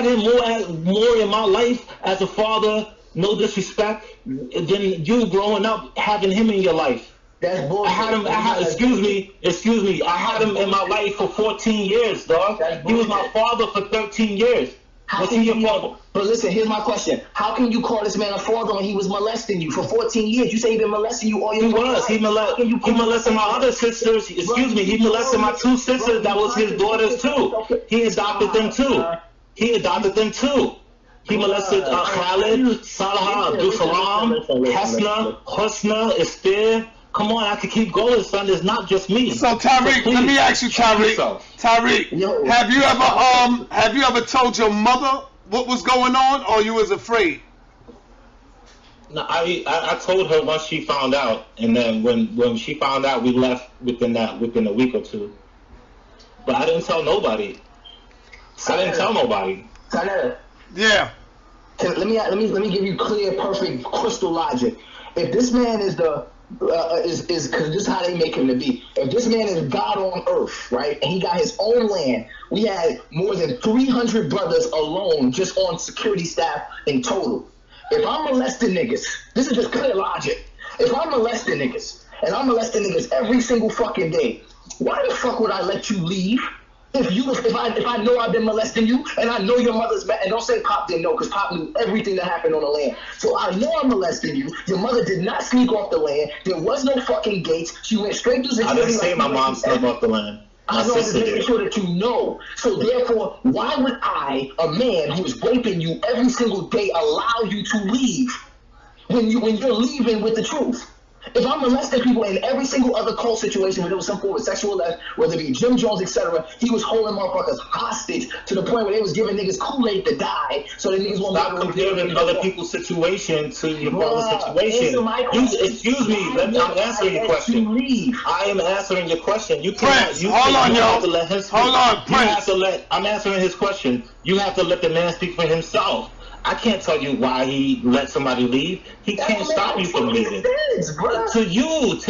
had him more in my life as a father, no disrespect, than you growing up having him in your life. That's bullshit. Excuse me. I had him in my life for 14 years, dog. He was my father for 13 years. Was he your father? But listen, here's my question. How can you call this man a father when he was molesting you for 14 years? You say he been molesting you all your life. He molested my other sisters. Excuse me. He molested my two sisters. That was his daughters too. He adopted them too. He molested Khalid, Salah, Abdul Salam, Husna, Esther. Come on, I could keep going, son. It's not just me. So Tariq, let me ask you, Tariq, have you ever told your mother what was going on, or you was afraid? No, I told her once she found out, and then when she found out, we left within a week or two. But I didn't tell nobody. Yeah. Let me give you clear, perfect, crystal logic. If this man is because this is how they make him to be. If this man is God on earth, right, and he got his own land, we had more than 300 brothers alone just on security staff in total. If I'm molesting niggas, this is just clear logic. If I'm molesting niggas, and I'm molesting niggas every single fucking day, why the fuck would I let you leave? If I know I've been molesting you, and I know your mother's back, and don't say Pop didn't know, because Pop knew everything that happened on the land. So I know I'm molesting you. Your mother did not sneak off the land. There was no fucking gates. She went straight through security. I didn't say my mom snuck off the land. I know, just making sure that you know. So therefore, why would I, a man who is raping you every single day, allow you to leave when you're leaving with the truth? If I'm molesting people in every single other cult situation where there was some form of sexual assault, whether it be Jim Jones, etc., he was holding motherfuckers hostage to the point where they was giving niggas Kool-Aid to die, so that niggas won't stop comparing other people's situation to your brother's situation. Excuse me, I'm answering your question. I am answering your question. You can't. Hold on, yo. Hold on, Prince. I'm answering his question. You have to let the man speak for himself. I can't tell you why he let somebody leave. He can't stop you from leaving. To you.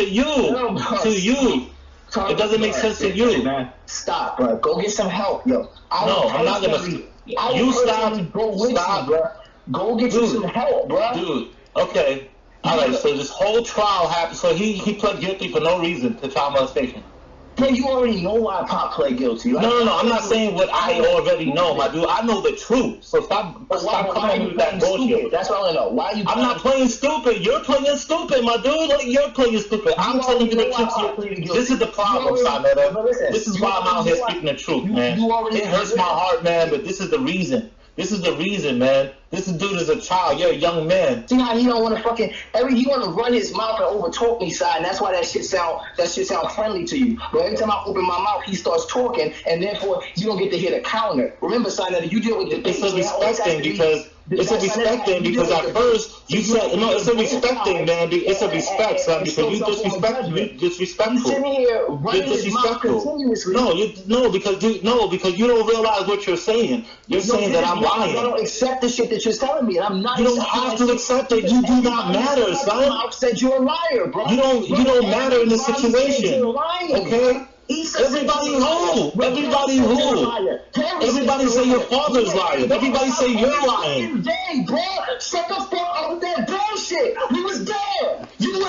It doesn't make sense to you. Man. Stop, bro. Go get some help, yo. I'm not gonna. You stop. Bro. Go get you some help, bro. Dude. Okay. All right. So this whole trial happened. So he pled guilty for no reason to child molestation. But you already know why Pop pled guilty. Like, no. I'm not saying what I already know, my dude. I know the truth. So stop coming with that bullshit. That's what I want to know. Why you? I'm not playing stupid. You're playing stupid, my dude. Like, you're playing stupid. I'm telling you the truth. This is the problem, Simon. This is why I'm out here speaking the truth, man. It hurts my heart, man. But this is the reason. Man. This dude is a child. You're a young man. See how he don't want to fucking he want to run his mouth and overtalk me, side, and that's why that shit sound friendly to you. But every time I open my mouth, he starts talking, and therefore you don't get to hear the counter. Remember, side, that you deal with the it's a respecting because at first you said no. It's a respecting, man. It's a respect, son. Because you disrespectful. He's sitting here running his mouth continuously. Because you don't realize what you're saying. You're saying that I'm lying. I don't accept the shit that you're telling me, and I'm not. You don't have to accept it. You do not matter, son. I said you're a liar, bro. You don't matter in this situation. Okay. Everybody say your father's lying. Everybody say you're lying. Bro, shut the fuck up with that bullshit. We was there.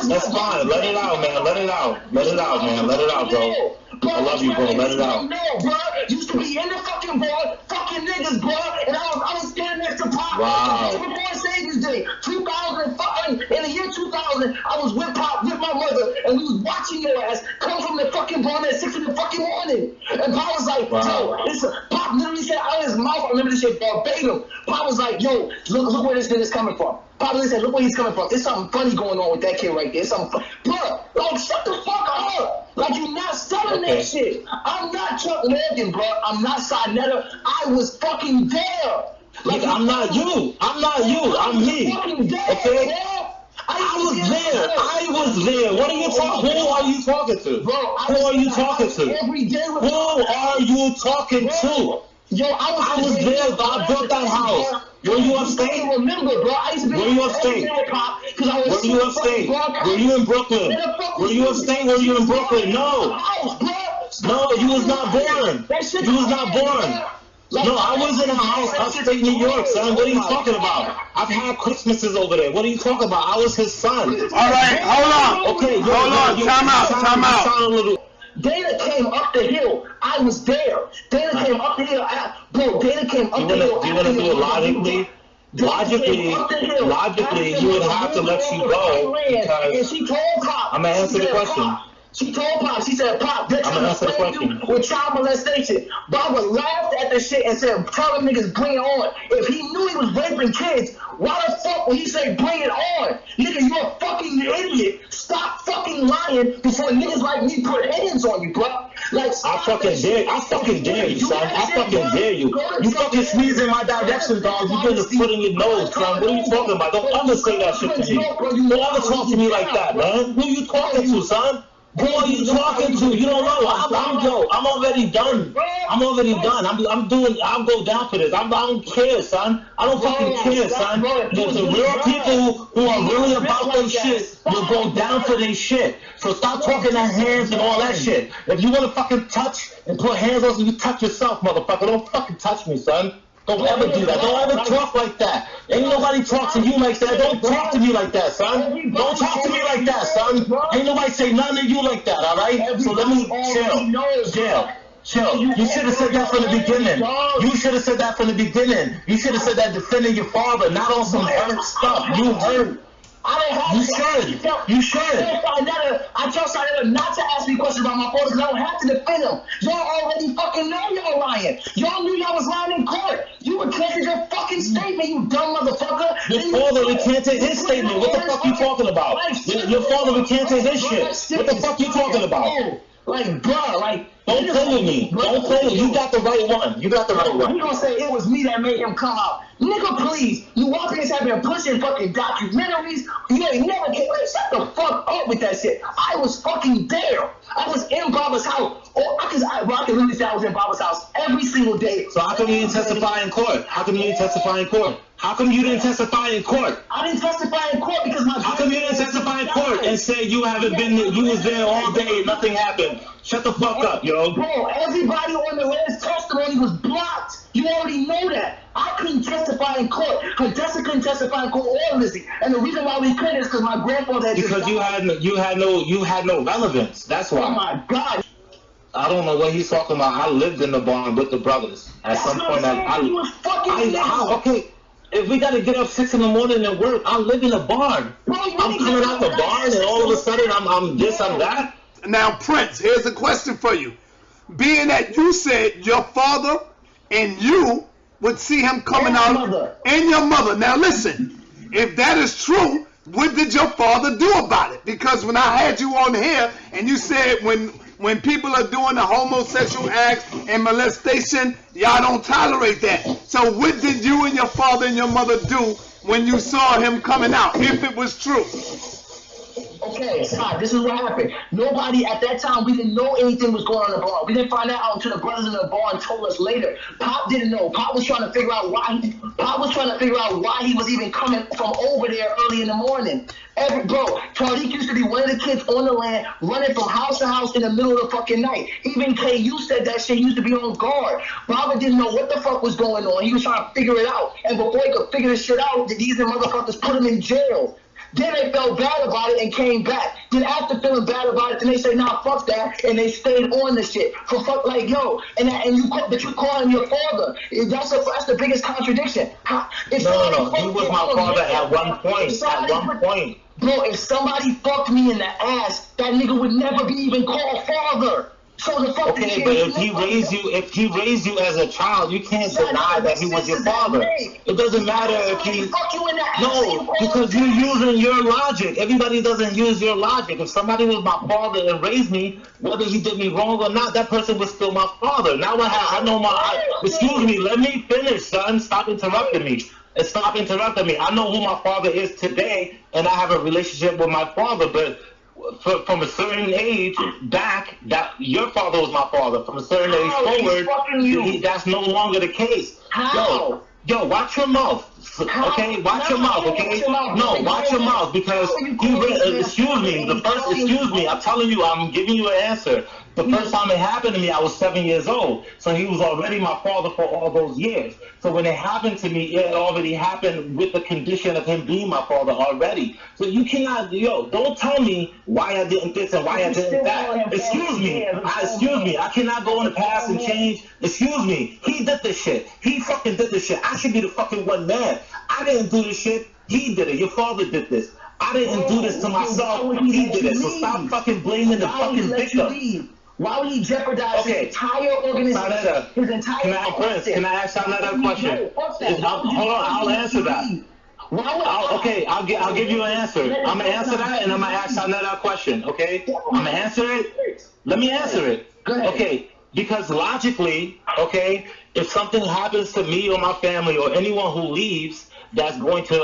That's fine. Let it out, man. Let it out, man. Let it out, bro. I love you, bro. Let it out. Bro, used to be in the fucking bar, fucking niggas, bro. And I was standing next to Pop. Wow. Before Savior's Day, 2005. In the year 2000, I was with Pop, with my mother, and we was watching your ass come from the fucking bar at 6 in the fucking morning. And Pop was like, yo, listen. Pop literally said out of his mouth, I remember this shit verbatim. Pop was like, yo, look where this nigga's coming from. Pop literally said, look where he's coming from. There's something funny going on with that kid right there. Bro, like, shut the fuck up. Like, you're not selling that shit. I'm not Chuck Morgan, bro. I'm not Sinetta. I was fucking there. Like, I'm not you. I'm me. Okay? I was there. What are you talking? Who are you talking to? Bro, who are you talking to? Every day with who are you talking to? Yo, I was there. I built that house. Were you upstate? Remember, bro? I used to be Were you upstate? Were you upstate? Were you in Brooklyn? Were you upstate? Were you in Brooklyn? No. No, you was not born. You was not born. Like, no, I was in a house upstate New York, son. What are you talking about? I've had Christmases over there. What are you talking about? I was his son. All right, hold on. Okay, hold on. Time out. Dana came up the hill. I was there. Dana came up the hill. Dana came up the hill. Do you want to do it logically? Logically, you would have to let you go. And she told Pop. I'm going to answer the question. She told Pop, she said, Pop, they're trying to play you with child molestation. Baba laughed at the shit and said, tell them niggas bring it on. If he knew he was raping kids, why the fuck would he say bring it on? Nigga, you're a fucking idiot. Stop fucking lying before niggas like me put hands on you, bro. Like, I fucking dare you, son. I fucking dare you. You fucking sneeze in my direction, dog. You put a foot in your nose, son. What are you talking about? Don't ever say that shit to me. Don't ever talk to me like that, man. Who you talking to, son? Who are you talking to? You don't know. I'm already done. I'll go down for this. I don't care, son. I don't fucking care, son. The real people who are really about their shit will go down for their shit. So stop talking that hands and all that shit. If you want to fucking touch and put hands on you, touch yourself, motherfucker. Don't fucking touch me, son. Don't ever do that. Don't ever talk like that. Ain't nobody talk to you like that. Don't talk to me like that, son. Don't talk to me like that, son. Ain't nobody say nothing to you like that, all right? So let me chill. You should have said that from the beginning. You should have said that from the beginning. You should have said that defending your father, not on some hurt stuff. You hurt. You should. I tell Sarnetta not to ask me questions about my father because I don't have to defend him. Y'all already fucking know y'all lying. Y'all knew y'all was lying in court. You recanted your fucking statement, you dumb motherfucker. Your father recanted his statement. What the fuck you talking about? Your father recanted his shit. What the fuck you talking about? Like, bro, like, don't play with me. Don't play with me. You got the right one. You gonna say it was me that made him come out. Nigga, please. You Europeans have been pushing fucking documentaries. You ain't never get like, shut the fuck up with that shit. I was fucking there. I was in Baba's house. I can literally say I was in Baba's house every single day. So how come you didn't testify in court? How come you didn't testify in court? How come you didn't testify in court? I didn't testify in court because my... How come you didn't testify in court and say you haven't been there, you was there all day and nothing happened? Shut the fuck up, yo. Bro, everybody on the last testimony was blocked. You already know that. I couldn't testify in court. Contessa couldn't testify in court or Lizzie. And the reason why we couldn't is because my grandfather had because you had no relevance. That's why. Oh my God. I don't know what he's talking about. I lived in the barn with the brothers. At some point, okay. If we gotta get up 6 in the morning and work, I live in a barn. I'm coming out the barn and all of a sudden I'm this, I'm that. Now, Prince, here's a question for you. Being that you said your father and you would see him coming out and your mother. Now, listen, if that is true, what did your father do about it? Because when I had you on here and you said when people are doing the homosexual acts and molestation, y'all don't tolerate that. So what did you and your father and your mother do when you saw him coming out, if it was true? Okay, Scott, this is what happened. Nobody at that time, we didn't know anything was going on in the barn. We didn't find out until the brothers in the barn told us later. Pop didn't know. Pop was trying to figure out why he was even coming from over there early in the morning. Tariq used to be one of the kids on the land running from house to house in the middle of the fucking night. Even KU said that shit. He used to be on guard. Baba didn't know what the fuck was going on. He was trying to figure it out. And before he could figure this shit out, these motherfuckers put him in jail. Then they felt bad about it and came back. Then after feeling bad about it, then they say, nah, fuck that, and they stayed on the shit. For fuck, like, yo, but you call him your father. That's the biggest contradiction. No, he was my father at one point. Bro, if somebody fucked me in the ass, that nigga would never be even called father. So the fuck okay, but if he raised you as a child, you can't deny that he was your father. It doesn't matter if he... No, because you're using your logic. Everybody doesn't use your logic. If somebody was my father and raised me, whether he did me wrong or not, that person was still my father. Now I know excuse me, let me finish, son. Stop interrupting me. I know who my father is today, and I have a relationship with my father, but... From a certain age back, that your father was my father. From a certain age forward, that's no longer the case. How? Yo, watch your mouth. Okay, watch your mouth, okay? No, watch your mouth, because excuse me, I'm telling you, I'm giving you an answer. The first time it happened to me, I was 7 years old. So he was already my father for all those years. So when it happened to me, it already happened with the condition of him being my father already. So you cannot, don't tell me why I didn't this and why I didn't that. Excuse me, I cannot go in the past and change. Excuse me, he did this shit. He fucking did this shit. I should be the fucking one man. I didn't do this shit. He did it. Your father did this. I didn't do this to myself. He did it. So stop fucking blaming the fucking victim. Why would he jeopardize his entire organization? His entire Can I ask another question? Hold on, I'll answer that. I'll give you an answer. I'm gonna answer that, and I'm gonna ask another question. Okay, I'm gonna answer it. Let me answer it. Okay, because logically, okay, if something happens to me or my family or anyone who leaves, that's going to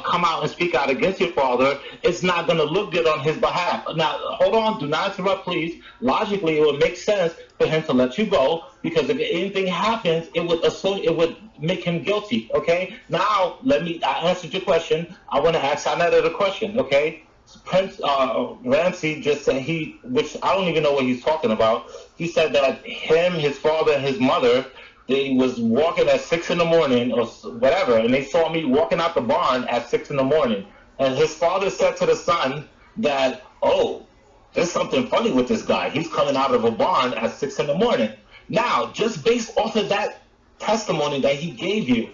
come out and speak out against your father, it's not going to look good on his behalf. Now, hold on, do not interrupt, please. Logically, it would make sense for him to let you go, because if anything happens, it would make him guilty, okay? Now, I answered your question. I want to ask another question, okay? Prince Ramsey just said which I don't even know what he's talking about. He said that him, his father, and his mother, they was walking at 6 in the morning or whatever, and they saw me walking out the barn at 6 in the morning. And his father said to the son that, oh, there's something funny with this guy. He's coming out of a barn at 6 in the morning. Now, just based off of that testimony that he gave you,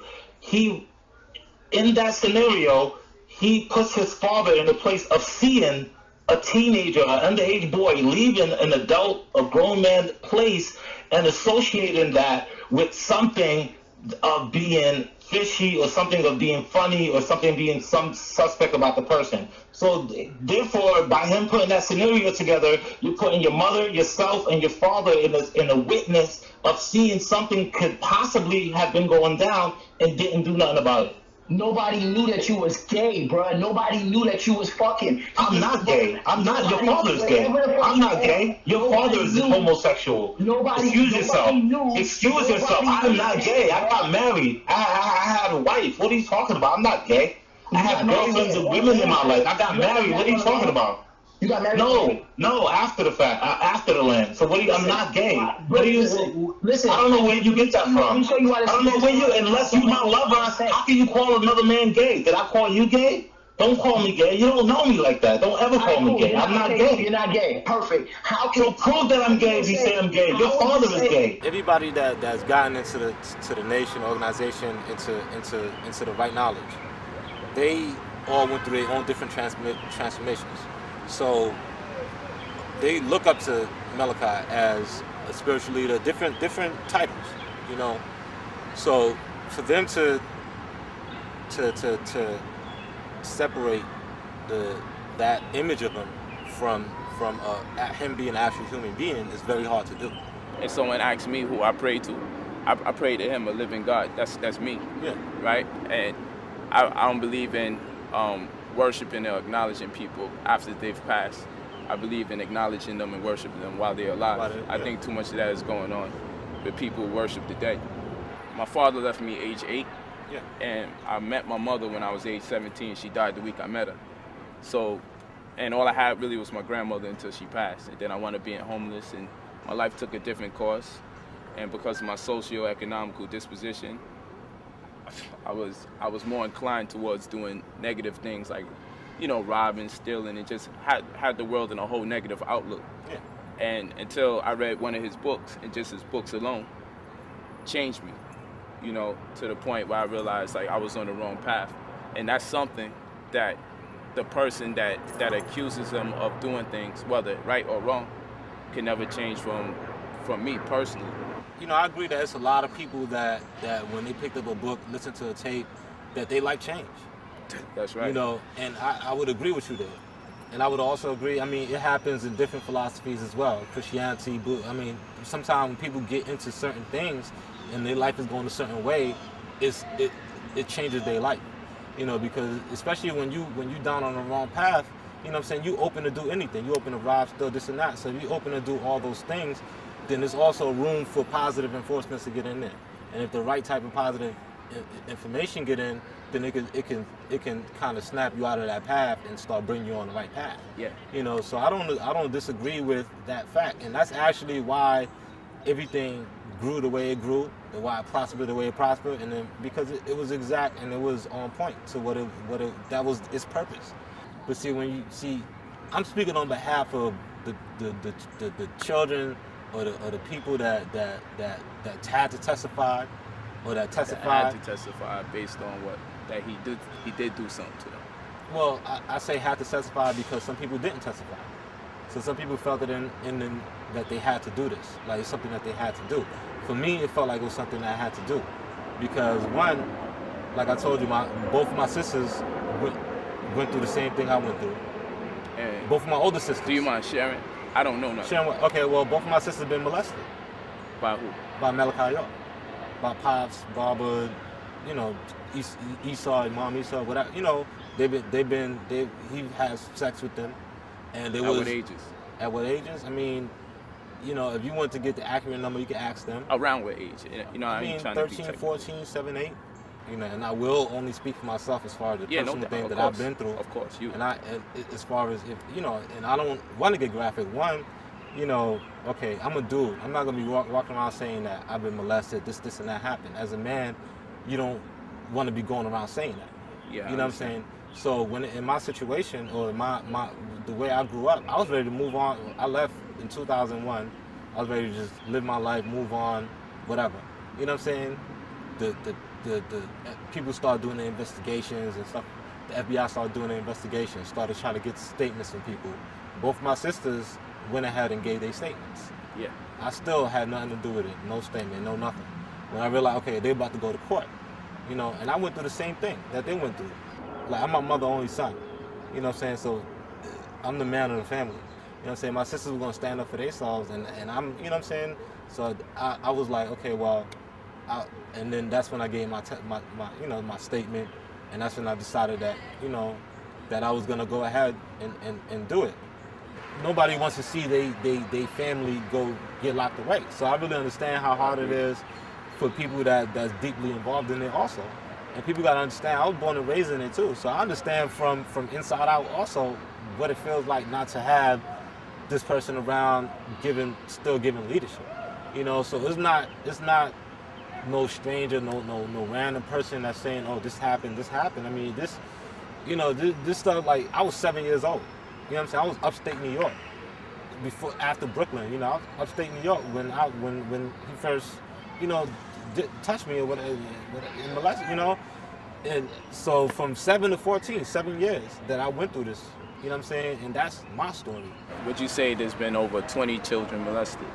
in that scenario, he puts his father in the place of seeing a teenager, an underage boy, leaving an adult, a grown man place, and associating that with something of being fishy or something of being funny or something being some suspect about the person. So therefore, by him putting that scenario together, you're putting your mother, yourself, and your father in a witness of seeing something could possibly have been going down and didn't do nothing about it. Nobody knew that you was gay, bruh. Nobody knew that you was fucking. I'm not gay. I'm not. Your father's gay. I'm not gay. Your father is homosexual. Excuse yourself. Excuse yourself. I'm not gay. I got married. I had a wife. What are you talking about? I'm not gay. I have girlfriends and women in my life. I got married. What are you talking about? You got married? No, after the fact, after the land. So I'm not gay. What do you listen? I don't know where you get that from. Let me show you why. I don't know where unless you my lover, how can you call another man gay? Did I call you gay? Don't call me gay. You don't know me like that. Don't ever call me gay. I'm not gay. You're not gay. Perfect. How can you prove that I'm gay if you say I'm gay? Your father is gay. Everybody that's gotten into the nation, organization, into the right knowledge, they all went through their own different transformations. So they look up to Malachi as a spiritual leader, different titles, So for them to separate that image of him from him being an actual human being is very hard to do. If someone asks me who I pray to, I pray to him, a living God. That's me. Yeah. Right? And I don't believe in worshiping or acknowledging people after they've passed. I believe in acknowledging them and worshiping them while they're alive. I think too much of that is going on with people who worship the dead. My father left me age 8, and I met my mother when I was age 17. She died the week I met her. So, and all I had really was my grandmother until she passed. And then I wound up being homeless, and my life took a different course. And because of my socio-economical disposition, I was more inclined towards doing negative things like, robbing, stealing, and just had the world in a whole negative outlook. Yeah. And until I read one of his books, and just his books alone changed me, to the point where I realized I was on the wrong path. And that's something that the person that accuses them of doing things, whether right or wrong, can never change from me personally. I agree that it's a lot of people that when they picked up a book, listen to a tape, that they like change. That's right. And I would agree with you there. And I would also agree, it happens in different philosophies as well. Christianity, sometimes when people get into certain things and their life is going a certain way, it changes their life. Because especially when you down on the wrong path, you open to do anything. You open to rob, steal, this and that. So if you open to do all those things, then there's also room for positive enforcements to get in there. And if the right type of positive information get in, then it can kind of snap you out of that path and start bringing you on the right path. Yeah. You know, so I don't disagree with that fact, and that's actually why everything grew the way it grew, and why it prospered the way it prospered, and then because it was exact and it was on point to what that was its purpose. But see, when you see, I'm speaking on behalf of the children or the people that had to testify or that testified. That had to testify based on what that he did do something to them. Well, I say had to testify because some people didn't testify. So some people felt it in that they had to do this, like it's something that they had to do. For me, it felt like it was something that I had to do, because one, like I told you, both of my sisters went through the same thing I went through. And both of my older sisters. Do you mind sharing? I don't know nothing. Sharing what? Okay, well, both of my sisters been molested. By who? By Malachi. By Pops, Barbara, you know, Esau, Mom Esau, whatever. You know, he has sex with them, and At what ages? At what ages? I mean, you know, if you want to get the accurate number, you can ask them. Around what age? You know, I mean, 13, 14, 7, 8. You know, and I will only speak for myself as far as the personal thing that I've been through. Of course, you. And as far as if you know, and I don't want to get graphic. One, you know, okay, I'm a dude. I'm not gonna be walking around saying that I've been molested, this and that happened. As a man, you don't want to be going around saying that. Yeah. You know what I'm saying? So when in my situation or the way I grew up, I was ready to move on. I left in 2001. I was ready to just live my life, move on, whatever. You know what I'm saying? The people started doing the investigations and stuff. The FBI started doing the investigations, started trying to get statements from people. Both my sisters went ahead and gave their statements. Yeah. I still had nothing to do with it. No statement, no nothing. When I realized, okay, they're about to go to court. You know, and I went through the same thing that they went through. Like, I'm my mother's only son. You know what I'm saying? So I'm the man of the family. You know what I'm saying? My sisters were going to stand up for themselves, and I'm, you know what I'm saying? So I was like, okay, well, and then that's when I gave my statement, and that's when I decided that, you know, that I was going to go ahead and do it. Nobody wants to see they family go get locked away. So I really understand how hard it is for people that's deeply involved in it also. And people got to understand, I was born and raised in it too. So I understand from inside out also what it feels like not to have this person around still giving leadership. You know, so it's not no stranger, no random person that's saying, oh, this happened. I mean, this stuff, like, I was 7 years old. You know what I'm saying? I was upstate New York after Brooklyn. You know, I was upstate New York when he first, you know, touched me or whatever, in molested, you know. And so from 7 to 14, 7 years that I went through this, you know what I'm saying? And that's my story. Would you say there's been over 20 children molested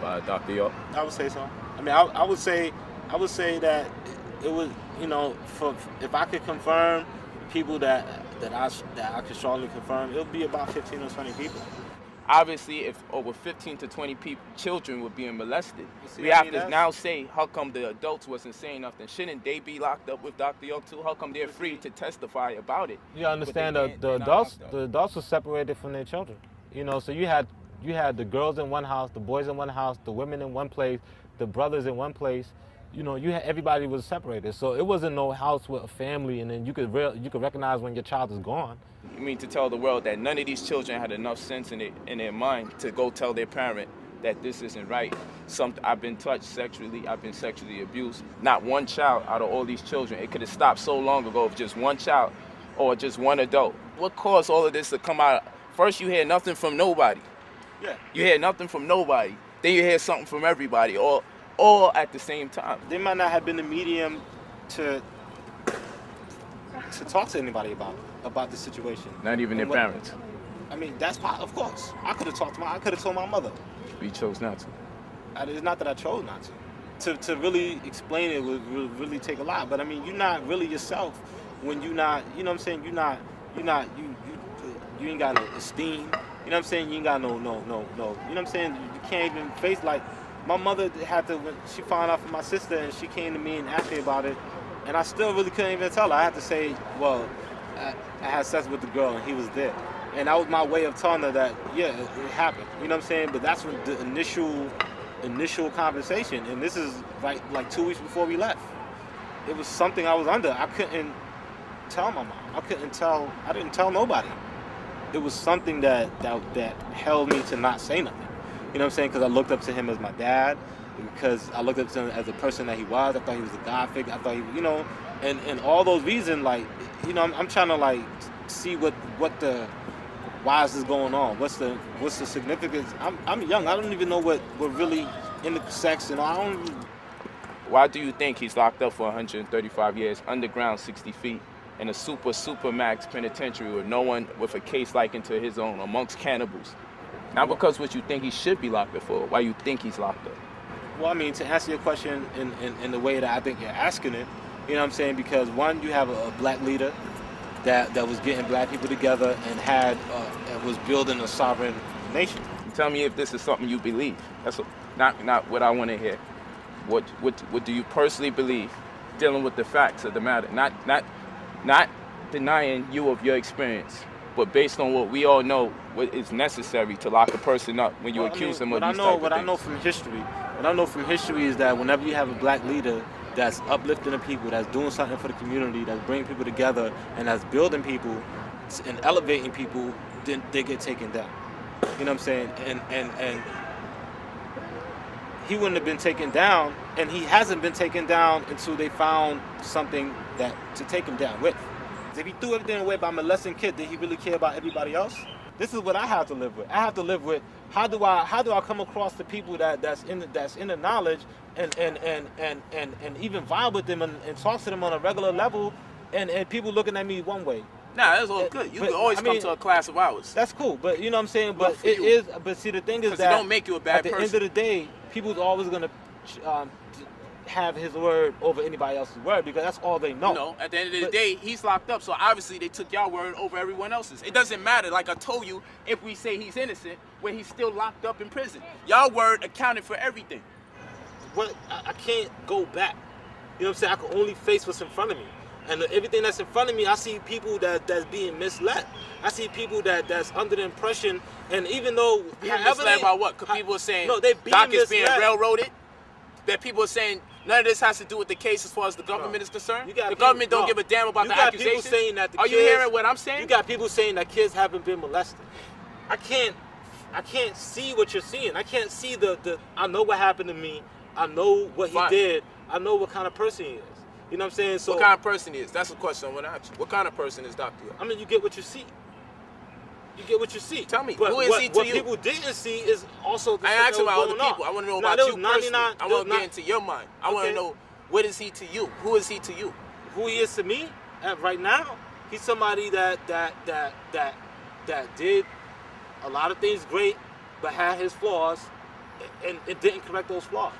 by Dr. York? I would say so. I mean, I would say that it was, you know, if I could confirm people that I could strongly confirm, it would be about 15 or 20 people. Obviously, if over 15 to 20 children were being molested, we have to now say, how come the adults wasn't saying nothing? Shouldn't they be locked up with Dr. York too? How come they're free to testify about it? You understand the adults were separated from their children. You know, so you had the girls in one house, the boys in one house, the women in one place, the brothers in one place. You know, everybody was separated. So it wasn't no house with a family, and then you could recognize when your child is gone. You mean to tell the world that none of these children had enough sense in their mind to go tell their parent that this isn't right? I've been touched sexually, I've been sexually abused. Not one child out of all these children. It could have stopped so long ago if just one child or just one adult. What caused all of this to come out? First, you hear nothing from nobody. Yeah. You hear nothing from nobody. Then you hear something from everybody, all at the same time. They might not have been the medium to talk to anybody about the situation. Not even their parents. I mean, that's part, of course. I could have I could have told my mother. We chose not to. It's not that I chose not to. To really explain it would really take a lot. But I mean, you're not really yourself when you're not. You know what I'm saying? You ain't got no esteem. You know what I'm saying? You ain't got no. You know what I'm saying? You can't even face, like, my mother had to, when she found out from my sister and she came to me and asked me about it, and I still really couldn't even tell her. I had to say, well, I had sex with the girl and he was there. And that was my way of telling her that, yeah, it happened. You know what I'm saying? But that's when the initial conversation, and this is like 2 weeks before we left. it was something I was under. I couldn't tell my mom. I didn't tell nobody. It was something that held me to not say nothing. You know what I'm saying? Because I looked up to him as my dad. Because I looked up to him as the person that he was. I thought he was a God figure. I thought he, you know, and all those reasons, like, you know, I'm trying to like see why is this going on? What's the significance? I'm young. I don't even know what really in the sex, and I don't. Why do you think he's locked up for 135 years, underground 60 feet, in a super max penitentiary with no one with a case likened to his own, amongst cannibals? Not because what you think he should be locked up for, why you think he's locked up. Well, I mean, to answer your question in the way that I think you're asking it, you know what I'm saying? Because one, you have a black leader that was getting black people together and was building a sovereign nation. Tell me if this is something you believe. That's not what I want to hear. What do you personally believe, dealing with the facts of the matter? Not denying you of your experience, but based on what we all know, what is necessary to lock a person up when you accuse them of these type of things. What I know from history is that whenever you have a black leader that's uplifting the people, that's doing something for the community, that's bringing people together, and that's building people and elevating people, then they get taken down. You know what I'm saying? And he wouldn't have been taken down, and he hasn't been taken down until they found something to take him down with. If he threw everything away by molesting kids, did he really care about everybody else? This is what I have to live with. I have to live with how do I come across the people that's in the knowledge and even vibe with them and talk to them on a regular level, and people looking at me one way. Nah, that's all good. You can always come to a class of ours. That's cool, but you know what I'm saying. But it is. But see, the thing is that it don't make you a bad person. At the end of the day, people's always gonna have his word over anybody else's word because that's all they know. No, at the end of the day, he's locked up, so obviously they took y'all word over everyone else's. It doesn't matter, like I told you, if we say he's innocent, when he's still locked up in prison. Y'all word accounted for everything. Well, I can't go back. You know what I'm saying? I can only face what's in front of me. And everything that's in front of me, I see people that's being misled. I see people that's under the impression, and even though... Being misled by what? Because people are saying Doc is being railroaded? That people are saying none of this has to do with the case as far as the government is concerned? The government don't give a damn about the accusations? Saying that are you hearing what I'm saying? You got people saying that kids haven't been molested. I can't see what you're seeing. I can't see I know what happened to me. I know what he did. I know what kind of person he is. You know what I'm saying? So what kind of person he is? That's the question I want to ask you. What kind of person is Dr. I mean, you get what you see. You get what you see. Tell me, but who is he to you? What people didn't see is also the I ain't asking about other people. I want to know about you personally. I want to get into your mind. I want to know, what is he to you? Who is he to you? Who he is to me right now? He's somebody that did a lot of things great, but had his flaws, and it didn't correct those flaws.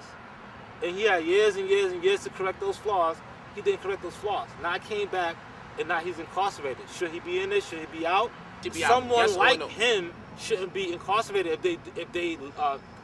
And he had years and years and years to correct those flaws. He didn't correct those flaws. Now I came back, and now he's incarcerated. Should he be in there? Should he be out? Someone like him shouldn't be incarcerated if they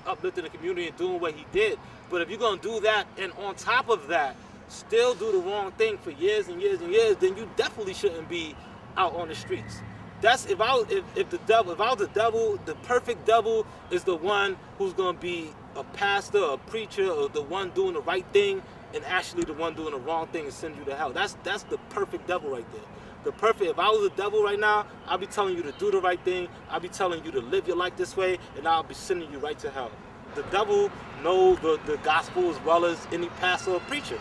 uplifting the community and doing what he did. But if you're gonna do that, and on top of that, still do the wrong thing for years and years and years, then you definitely shouldn't be out on the streets. That's if I was the devil, the perfect devil is the one who's gonna be a pastor, a preacher, or the one doing the right thing, and actually the one doing the wrong thing and send you to hell. That's the perfect devil right there. If I was a devil right now, I'd be telling you to do the right thing. I'd be telling you to live your life this way, and I'll be sending you right to hell. The devil knows the gospel as well as any pastor or preacher.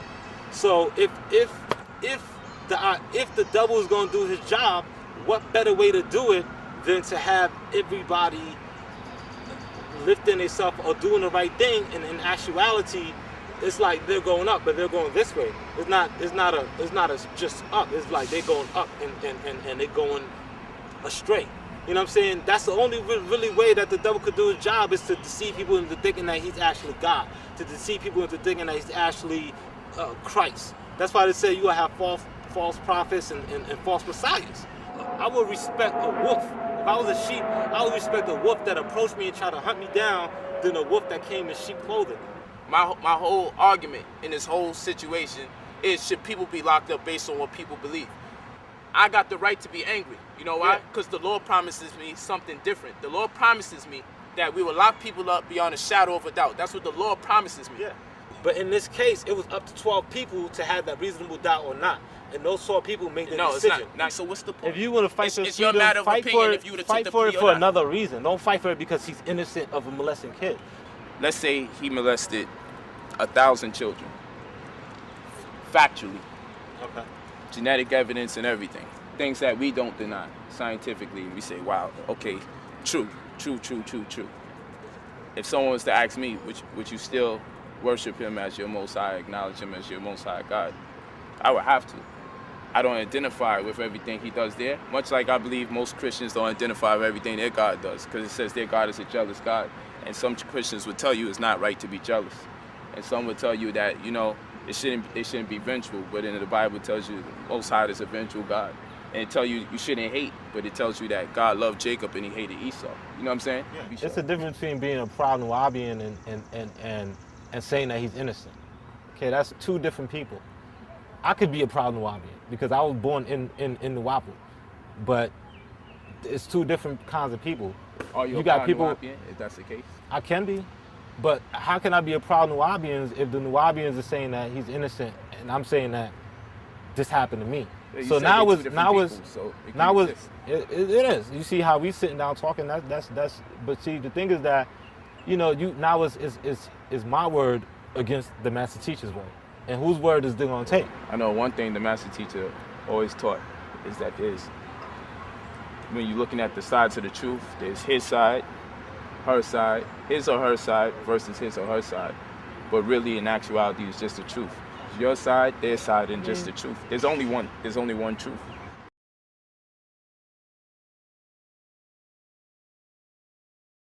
So if the devil is going to do his job, what better way to do it than to have everybody lifting themselves or doing the right thing? And in actuality, it's like they're going up, but they're going this way. It's not just up. It's like they're going up and they're going astray. You know what I'm saying? That's the only really way that the devil could do his job, is to deceive people into thinking that he's actually God, to deceive people into thinking that he's actually Christ. That's why they say you will have false prophets and false messiahs. I would respect a wolf. If I was a sheep, I would respect a wolf that approached me and tried to hunt me down than a wolf that came in sheep clothing. My whole argument in this whole situation is, should people be locked up based on what people believe? I got the right to be angry. You know why? Because the Lord promises me something different. The Lord promises me that we will lock people up beyond a shadow of a doubt. That's what the Lord promises me. Yeah. But in this case, it was up to 12 people to have that reasonable doubt or not. And those 12 people made the decision. It's not. So what's the point? If you want to fight for freedom, fight for it for another reason. Don't fight for it because he's innocent of a molesting kid. Let's say he molested 1,000 children. Factually. Okay. Genetic evidence and everything. Things that we don't deny scientifically. We say, wow, okay, true. If someone was to ask me, would you still worship him as your Most High, acknowledge him as your Most High God? I would have to. I don't identify with everything he does there, much like I believe most Christians don't identify with everything their God does, because it says their God is a jealous God. And some Christians would tell you it's not right to be jealous. And some would tell you that, they shouldn't be vengeful, but in the Bible it tells you the Most High is a vengeful God. And it tells you shouldn't hate, but it tells you that God loved Jacob and he hated Esau. You know what I'm saying? Yeah. It's the difference between being a proud Nubian and saying that he's innocent. Okay, that's two different people. I could be a proud Nubian because I was born in Nuwapu, but it's two different kinds of people. Are you got people, Nubian, if that's the case? I can be, but how can I be a proud Nubian if the Nubians are saying that he's innocent and I'm saying that this happened to me? Yeah, so now it is. You see how we sitting down talking. That's. But see, the thing is that, now is my word against the master teacher's word, and whose word is they gonna take? I know one thing the master teacher always taught is that when you're looking at the sides of the truth, there's his side, her side, his or her side versus his or her side. But really, in actuality, it's just the truth. It's your side, their side, and just the truth. There's only one truth.